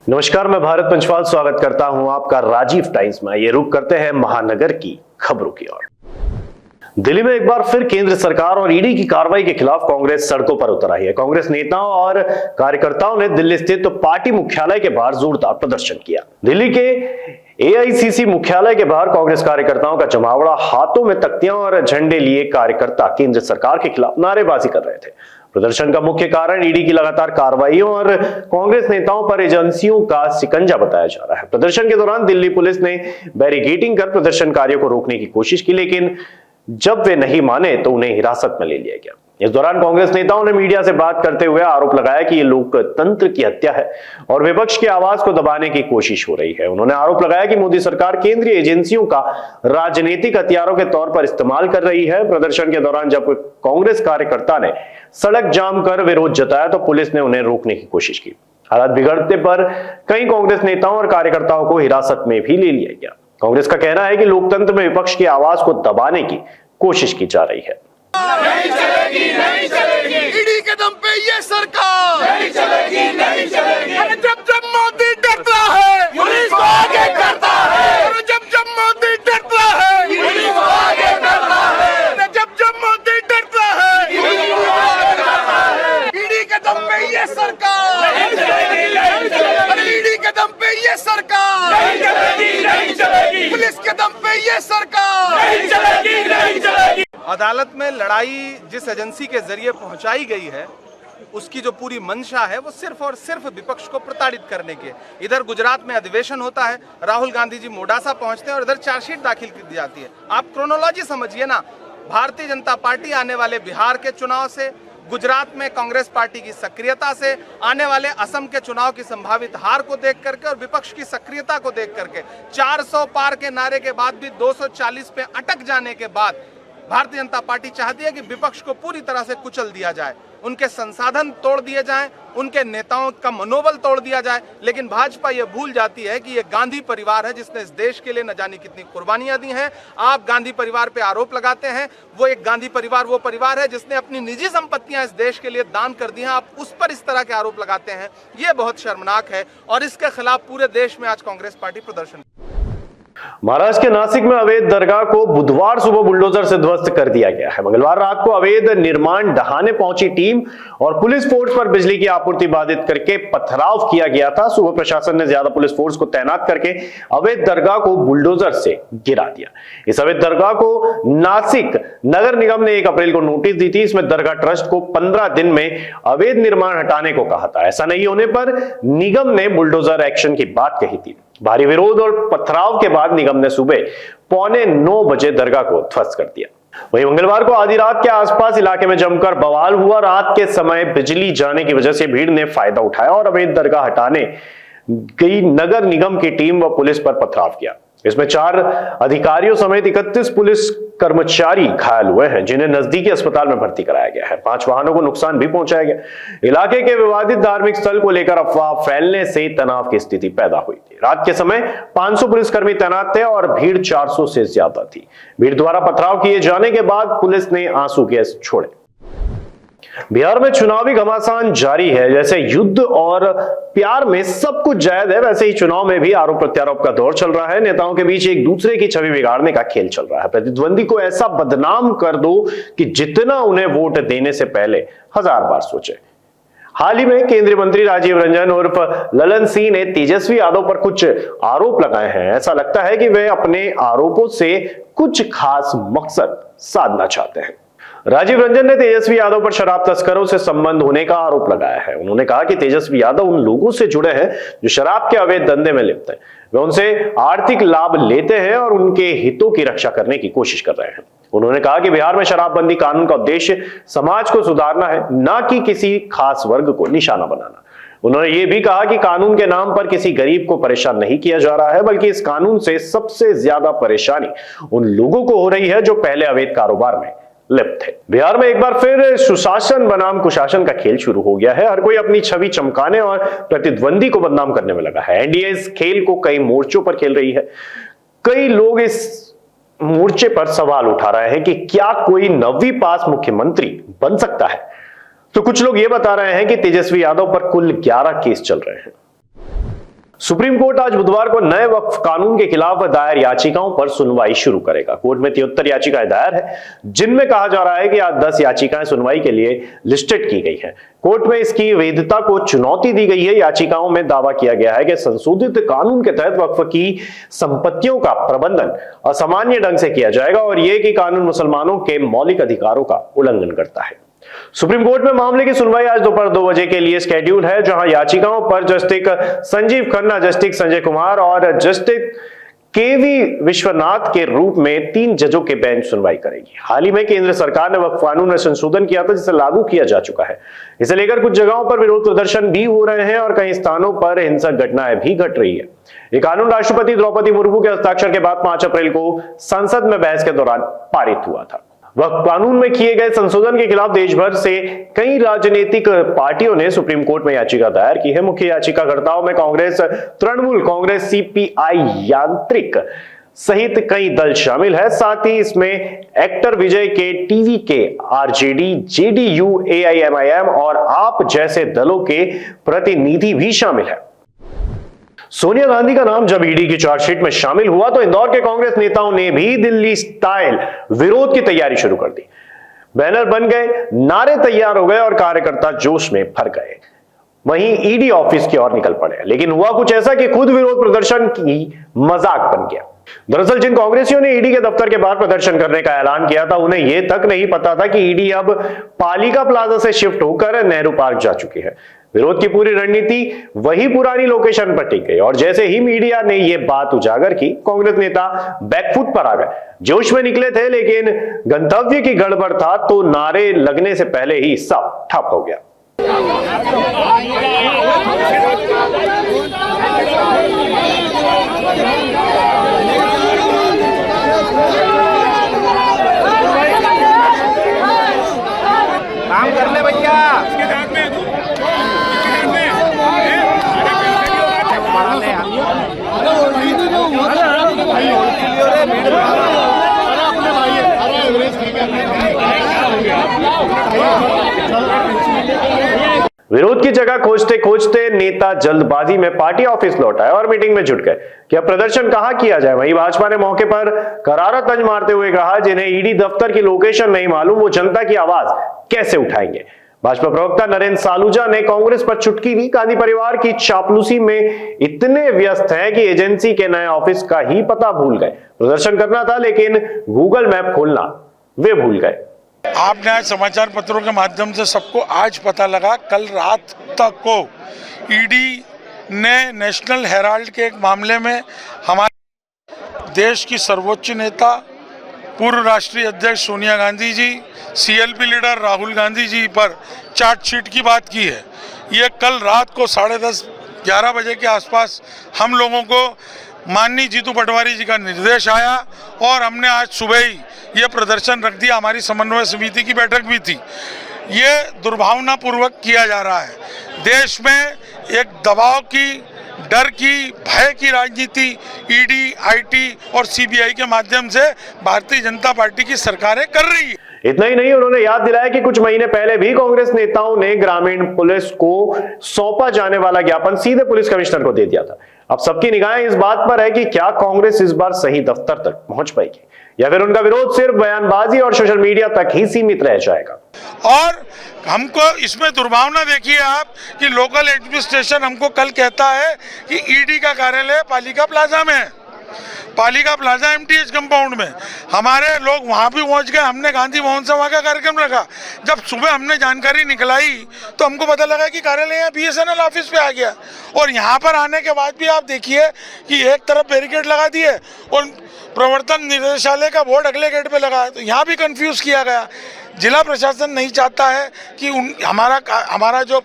नमस्कार, मैं भारत पंचवाल स्वागत करता हूं आपका राजीव टाइम्स में। ये रुक करते हैं महानगर की खबरों की ओर। दिल्ली में एक बार फिर केंद्र सरकार और ईडी की कार्रवाई के खिलाफ कांग्रेस सड़कों पर उतर आई है। कांग्रेस नेताओं और कार्यकर्ताओं ने दिल्ली स्थित पार्टी मुख्यालय के बाहर जोरदार प्रदर्शन किया। दिल्ली के एआईसीसी मुख्यालय के बाहर कांग्रेस कार्यकर्ताओं का जमावड़ा, हाथों में तख्तियां और झंडे लिए कार्यकर्ता केंद्र सरकार के खिलाफ नारेबाजी कर रहे थे। प्रदर्शन का मुख्य कारण ईडी की लगातार कार्रवाइयों और कांग्रेस नेताओं पर एजेंसियों का शिकंजा बताया जा रहा है। प्रदर्शन के दौरान दिल्ली पुलिस ने बैरिकेडिंग कर प्रदर्शनकारियों को रोकने की कोशिश की, लेकिन जब वे नहीं माने तो उन्हें हिरासत में ले लिया गया। इस दौरान कांग्रेस नेताओं ने मीडिया से बात करते हुए आरोप लगाया कि यह लोकतंत्र की हत्या है और विपक्ष की आवाज को दबाने की कोशिश हो रही है। उन्होंने आरोप लगाया कि मोदी सरकार केंद्रीय एजेंसियों का राजनीतिक हथियारों के तौर पर इस्तेमाल कर रही है। प्रदर्शन के दौरान जब कांग्रेस कार्यकर्ता ने सड़क जाम कर विरोध जताया तो पुलिस ने उन्हें रोकने की कोशिश की। हालात बिगड़ने पर कई कांग्रेस नेताओं और कार्यकर्ताओं को हिरासत में भी ले लिया गया। कांग्रेस का कहना है कि लोकतंत्र में विपक्ष की आवाज को दबाने की कोशिश की जा रही है। नहीं चलेगी, नहीं चलेगी। ईडी के दम पे ये सरकार नहीं चलेगी, नहीं चलेगी। अरे जब जब मोदी डरता है, पुलिस को आगे करता है। अरे जब जब मोदी डरता है, पुलिस को आगे करता है। अरे जब जब मोदी डरता है, पुलिस को आगे करता है। ईडी के दम पे ये सरकार नहीं चलेगी, नहीं चलेगी। अरे ईडी के दम पे ये सरकार नहीं चलेगी, नहीं चलेगी। पुलिस के दम पे ये सरकार नहीं चलेगी, नहीं चलेगी। अदालत में लड़ाई जिस एजेंसी के जरिए पहुंचाई गई है, उसकी जो पूरी मंशा है वो सिर्फ और सिर्फ विपक्ष को प्रताड़ित करने की है। इधर गुजरात में अधिवेशन होता है, राहुल गांधी जी मोडासा पहुंचते हैं और इधर चार्जशीट दाखिल की जाती है। आप क्रोनोलॉजी समझिए ना। भारतीय जनता पार्टी आने वाले बिहार के चुनाव से, गुजरात में कांग्रेस पार्टी की सक्रियता से, आने वाले असम के चुनाव की संभावित हार को देख करके और विपक्ष की सक्रियता को देख करके, 400 पार के नारे के बाद भी 240 पे अटक जाने के बाद भारतीय जनता पार्टी चाहती है कि विपक्ष को पूरी तरह से कुचल दिया जाए, उनके संसाधन तोड़ दिए जाएं, उनके नेताओं का मनोबल तोड़ दिया जाए। लेकिन भाजपा ये भूल जाती है कि ये गांधी परिवार है जिसने इस देश के लिए न जाने कितनी कुर्बानियां दी हैं। आप गांधी परिवार पे आरोप लगाते हैं। वो एक गांधी परिवार वो परिवार है जिसने अपनी निजी संपत्तियां इस देश के लिए दान कर दी हैं। आप उस पर इस तरह के आरोप लगाते हैं, ये बहुत शर्मनाक है और इसके खिलाफ पूरे देश में आज कांग्रेस पार्टी प्रदर्शन। महाराष्ट्र के नासिक में अवैध दरगाह को बुधवार सुबह बुलडोजर से ध्वस्त कर दिया गया है। मंगलवार रात को अवैध निर्माण ढहाने पहुंची टीम और पुलिस फोर्स पर बिजली की आपूर्ति बाधित करके पथराव किया गया था। सुबह प्रशासन ने ज्यादा पुलिस फोर्स को तैनात करके अवैध दरगाह को बुलडोजर से गिरा दिया। इस अवैध दरगाह को नासिक नगर निगम ने 1 अप्रैल को नोटिस दी थी। इसमें दरगाह ट्रस्ट को 15 दिन में अवैध निर्माण हटाने को कहा था। ऐसा नहीं होने पर निगम ने बुलडोजर एक्शन की बात कही थी। भारी विरोध और पथराव के बाद निगम ने सुबह 8:45 बजे दरगाह को ध्वस्त कर दिया। वहीं मंगलवार को आधी रात के आसपास इलाके में जमकर बवाल हुआ। रात के समय बिजली जाने की वजह से भीड़ ने फायदा उठाया और अवैध दरगाह हटाने गई नगर निगम की टीम व पुलिस पर पथराव किया। इसमें 4 अधिकारियों समेत 31 पुलिस कर्मचारी घायल हुए हैं, जिन्हें नजदीकी अस्पताल में भर्ती कराया गया है। 5 वाहनों को नुकसान भी पहुंचाया गया। इलाके के विवादित धार्मिक स्थल को लेकर अफवाह फैलने से तनाव की स्थिति पैदा हुई थी। रात के समय 500 पुलिसकर्मी तैनात थे और भीड़ 400 से ज्यादा थी। भीड़ द्वारा पथराव किए जाने के बाद पुलिस ने आंसू गैस छोड़े। बिहार में चुनावी घमासान जारी है। जैसे युद्ध और प्यार में सब कुछ जायज है, वैसे ही चुनाव में भी आरोप प्रत्यारोप का दौर चल रहा है। नेताओं के बीच एक दूसरे की छवि बिगाड़ने का खेल चल रहा है। प्रतिद्वंदी को ऐसा बदनाम कर दो कि जितना उन्हें वोट देने से पहले 1000 बार सोचे। हाल ही में केंद्रीय मंत्री राजीव रंजन उर्फ ललन सिंह ने तेजस्वी यादव पर कुछ आरोप लगाए हैं। ऐसा लगता है कि वे अपने आरोपों से कुछ खास मकसद साधना चाहते हैं। राजीव रंजन ने तेजस्वी यादव पर शराब तस्करों से संबंध होने का आरोप लगाया है। उन्होंने कहा कि तेजस्वी यादव उन लोगों से जुड़े हैं जो शराब के अवैध धंधे में लिप्त हैं। वे उनसे आर्थिक लाभ लेते हैं और उनके हितों की रक्षा करने की कोशिश कर रहे हैं। उन्होंने कहा कि बिहार में शराबबंदी कानून का उद्देश्य समाज को सुधारना है, न कि किसी खास वर्ग को निशाना बनाना। उन्होंने ये भी कहा कि कानून के नाम पर किसी गरीब को परेशान नहीं किया जा रहा है, बल्कि इस कानून से सबसे ज्यादा परेशानी उन लोगों को हो रही है जो पहले अवैध कारोबार में लिप्त थे। बिहार में एक बार फिर सुशासन बनाम कुशासन का खेल शुरू हो गया है। हर कोई अपनी छवि चमकाने और प्रतिद्वंदी को बदनाम करने में लगा है। एनडीए इस खेल को कई मोर्चों पर खेल रही है। कई लोग इस मोर्चे पर सवाल उठा रहे हैं कि क्या कोई 9वीं पास मुख्यमंत्री बन सकता है। तो कुछ लोग ये बता रहे हैं कि तेजस्वी यादव पर कुल 11 केस चल रहे हैं। सुप्रीम कोर्ट आज बुधवार को नए वक्फ कानून के खिलाफ दायर याचिकाओं पर सुनवाई शुरू करेगा। कोर्ट में 73 याचिकाएं दायर है, जिनमें कहा जा रहा है कि आज 10 याचिकाएं सुनवाई के लिए लिस्टेड की गई हैं। कोर्ट में इसकी वैधता को चुनौती दी गई है। याचिकाओं में दावा किया गया है कि संशोधित कानून के तहत वक्फ की संपत्तियों का प्रबंधन असामान्य ढंग से किया जाएगा और यह कि कानून मुसलमानों के मौलिक अधिकारों का उल्लंघन करता है। सुप्रीम कोर्ट में मामले की सुनवाई आज दोपहर 2 बजे के लिए शेड्यूल है, जहां याचिकाओं पर जस्टिस संजीव खन्ना, जस्टिस संजय कुमार और जस्टिस केवी विश्वनाथ के रूप में 3 जजों के बेंच सुनवाई करेगी। हाल ही में केंद्र सरकार ने वक्फ कानून में संशोधन किया था, जिसे लागू किया जा चुका है। इसे लेकर कुछ जगहों पर विरोध प्रदर्शन भी हो रहे हैं और कई स्थानों पर हिंसक घटनाएं भी घट रही है। ये कानून राष्ट्रपति द्रौपदी मुर्मू के हस्ताक्षर के बाद 5 अप्रैल को संसद में बहस के दौरान पारित हुआ था। वक्फ कानून में किए गए संशोधन के खिलाफ देश भर से कई राजनीतिक पार्टियों ने सुप्रीम कोर्ट में याचिका दायर की है। मुख्य याचिकाकर्ताओं में कांग्रेस, तृणमूल कांग्रेस, सीपीआई, यांत्रिक सहित कई दल शामिल है। साथ ही इसमें एक्टर विजय के, टीवी के, आरजेडी, जेडीयू, एआईएमआईएम और आप जैसे दलों के प्रतिनिधि भी शामिल है। सोनिया गांधी का नाम जब ईडी की चार्जशीट में शामिल हुआ तो इंदौर के कांग्रेस नेताओं ने भी दिल्ली स्टाइल विरोध की तैयारी शुरू कर दी। बैनर बन गए, नारे तैयार हो गए और कार्यकर्ता जोश में भर गए। वहीं ईडी ऑफिस की ओर निकल पड़े, लेकिन हुआ कुछ ऐसा कि खुद विरोध प्रदर्शन की मजाक बन गया। दरअसल जिन कांग्रेसियों ने ईडी के दफ्तर के बाहर प्रदर्शन करने का ऐलान किया था, उन्हें यह तक नहीं पता था कि ईडी अब पालिका प्लाजा से शिफ्ट होकर नेहरू पार्क जा चुकी है। विरोध की पूरी रणनीति वही पुरानी लोकेशन पर टिक गई और जैसे ही मीडिया ने यह बात उजागर की, कांग्रेस नेता बैकफुट पर आ गए। जोश में निकले थे, लेकिन गंतव्य की गड़बड़ था तो नारे लगने से पहले ही सब ठप हो गया। काम कर ले भैया। विरोध की जगह खोजते खोजते नेता जल्दबाजी में पार्टी ऑफिस लौट आए और मीटिंग में जुट गए कि अब प्रदर्शन कहां किया जाए। वहीं भाजपा ने मौके पर करारा तंज मारते हुए कहा, जिन्हें ईडी दफ्तर की लोकेशन नहीं मालूम, वो जनता की आवाज कैसे उठाएंगे। भाजपा प्रवक्ता नरेंद्र सालूजा ने कांग्रेस पर चुटकी दी। गांधी परिवार की चापलूसी में इतने व्यस्त हैं कि एजेंसी के नए ऑफिस का ही पता भूल गए। प्रदर्शन करना था, लेकिन गूगल मैप खोलना वे भूल गए। आपने आज समाचार पत्रों के माध्यम से सबको आज पता लगा, कल रात तक को ईडी ने नेशनल हेराल्ड के एक मामले में हमारे देश की सर्वोच्च नेता, पूर्व राष्ट्रीय अध्यक्ष सोनिया गांधी जी, सीएलपी लीडर राहुल गांधी जी पर चार्जशीट की बात की है। ये कल रात को 10:30-11 बजे के आसपास हम लोगों को माननीय जीतू पटवारी जी का निर्देश आया और हमने आज सुबह ही ये प्रदर्शन रख दिया। हमारी समन्वय समिति की बैठक भी थी। ये दुर्भावनापूर्वक किया जा रहा है। देश में एक दबाव की, डर की, भय की राजनीति ईडी, आईटी और सीबीआई के माध्यम से भारतीय जनता पार्टी की सरकारें कर रही है। इतना ही नहीं, उन्होंने याद दिलाया कि कुछ महीने पहले भी कांग्रेस नेताओं ने ग्रामीण पुलिस को सौंपा जाने वाला ज्ञापन सीधे पुलिस कमिश्नर को दे दिया था। अब सबकी निगाहें इस बात पर है कि क्या कांग्रेस इस बार सही दफ्तर तक पहुंच पाएगी या फिर उनका विरोध सिर्फ बयानबाजी और सोशल मीडिया तक ही सीमित रह जाएगा। और हमको इसमें दुर्भावना देखिए आप कि लोकल एडमिनिस्ट्रेशन हमको कल कहता है कि ईडी का कार्यालय पालिका प्लाजा में है, पालिका प्लाजा एमटीएच कंपाउंड में। हमारे लोग वहाँ भी पहुँच गए। हमने गांधी भवन से वहाँ का कार्यक्रम रखा। जब सुबह हमने जानकारी निकलाई तो हमको पता लगा कि कार्यालय यहाँ बीएसएनएल ऑफिस पे आ गया। और यहाँ पर आने के बाद भी आप देखिए कि एक तरफ बैरिकेड लगा दिए और प्रवर्तन निदेशालय का बोर्ड अगले गेट पे लगा है, तो यहाँ भी कंफ्यूज किया गया। जिला प्रशासन नहीं चाहता है कि हमारा जो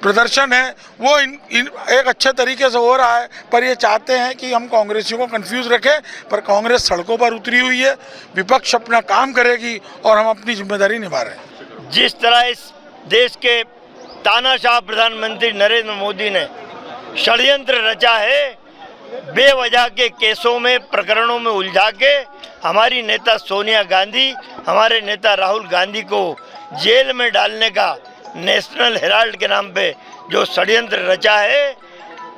प्रदर्शन है वो एक अच्छे तरीके से हो रहा है, पर ये चाहते हैं कि हम कांग्रेसियों को कंफ्यूज रखें। पर कांग्रेस सड़कों पर उतरी हुई है, विपक्ष अपना काम करेगी और हम अपनी जिम्मेदारी निभा रहे हैं। जिस तरह इस देश के तानाशाह प्रधानमंत्री नरेंद्र मोदी ने षड्यंत्र रचा है, बेवजह के केसों में, प्रकरणों में उलझा के हमारी नेता सोनिया गांधी, हमारे नेता राहुल गांधी को जेल में डालने का नेशनल हेराल्ड के नाम पे जो षड्यंत्र रचा है,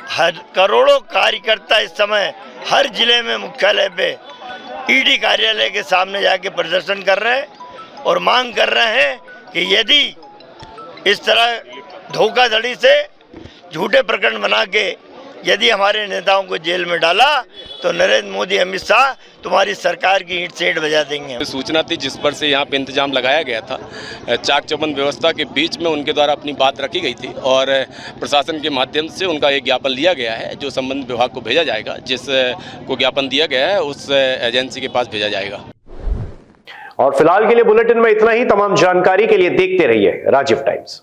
हर करोड़ों कार्यकर्ता इस समय हर जिले में मुख्यालय पे ईडी कार्यालय के सामने जाके प्रदर्शन कर रहे हैं और मांग कर रहे हैं कि यदि इस तरह धोखाधड़ी से झूठे प्रकरण बना के यदि हमारे नेताओं को जेल में डाला तो नरेंद्र मोदी, अमित शाह तुम्हारी सरकार की ईंट से ईंट बजा देंगे। सूचना थी जिस पर से यहाँ पे इंतजाम लगाया गया था, चाक चौबंद व्यवस्था के बीच में उनके द्वारा अपनी बात रखी गई थी और प्रशासन के माध्यम से उनका एक ज्ञापन लिया गया है जो संबंधित विभाग को भेजा जाएगा। जिस को ज्ञापन दिया गया है उस एजेंसी के पास भेजा जाएगा। और फिलहाल के लिए बुलेटिन में इतना ही। तमाम जानकारी के लिए देखते रहिए राजीव टाइम्स।